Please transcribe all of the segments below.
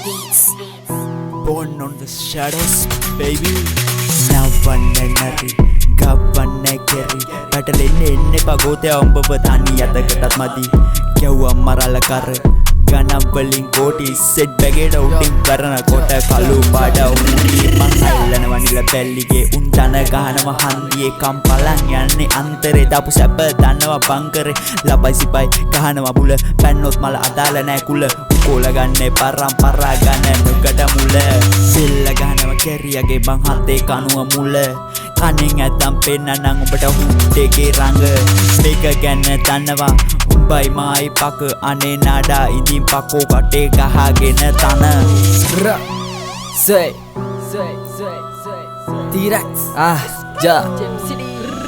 Born on the shadows, baby. Navanne nari, gavanne keri. Patalenne enne pagote ambව තනි යතකටත් මදි. ගැව්වා මරල කර. ගණන් වලින් කෝටි සෙට් බැගේට උටින් කරන කොට කළු පාඩ උන්ගේ මං අල්ලන වනිල බැල්ලිගේ උන් දන ගහනව හන්දියේ කම්පලන් යන්නේ අන්තරේ දාපු සැප දන්නවා බංකරේ ලබයි සිපයි ගහනවා බුල පැන්නොත් මල අදාල නෑ කුල උකෝල ගන්නේ පරම්පරා ගන්න නුගඩ මුල බෙල්ල ගහනවා කැරියගේ බං හතේ කනුව මුල කණෙන් ඇතම් පෙන්නනම් උඹට හුට්ටේගේ රඟ මේක ගැන දන්නවා උඹයි මායි පක අනේ නාඩා ඉදින් පකෝ කටේ ගහගෙන තන Say T-Rex ja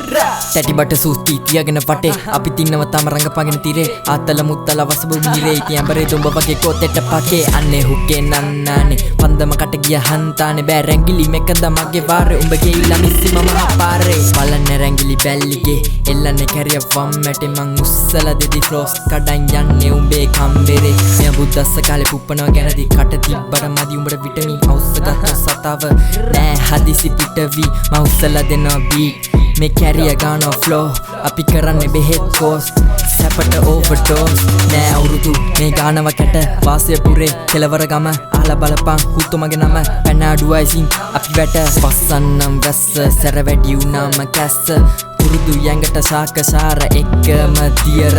Tati bata susti tiyaගෙන වටේ අපි තින්නව තම රංගපගෙන තිරේ ආතල මුත්තල වසබු මිරේ ඉතින් අඹරේ දුඹ වගේ කොතෙට පකේ අන්නේ හුකේ නන්නානේ පන්දම කට ගිය හන්තානේ බෑ රැංගිලි මේකද මගේ වාරේ උඹගේ ඊළඟ ඉස්සි මම හපාරේ බලන්නේ රැංගිලි බැල්ලිගේ එල්ලන්නේ කැරිය වම් මැටේ මං උස්සලා දෙදි ෆ්ලෝස් කඩන් යන්නේ උඹේ කම්බරේ මෙයා බුද්දස්ස කාලේ පුප්පනවා ගැනදි කට තිබ්බට මදි උඹට විටමින් හවුස් ගත්ත සතාව නෑ හදිසි පිටවි මං උස්සලා දෙනවා බීට් මේ කැරිය ගානෝ ෆ්ලෝ අපි කරන්නේ බෙහෙත් කෝස් සැපට ඕවර්ඩෝස් නෑ අවුරුදු මේ ගානව කැට වාසය පුරේ කෙලවර ගම ආලා බලපන් හුතු මගේ නම පැනාඩුවයි සින් අපි වැට පස්සන්නම් වැස්ස සැර වැඩි වුණාම කැස්ස පුරුදු යංගට සාක සාර එක්කම දියර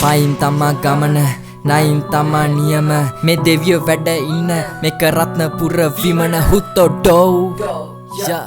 පයින් තමා ගමන නයින් තමා නියම මේ දෙවියෝ වැඩ ඉන්න මේක රත්නපුර විමන හුතෝ ඩෝ යා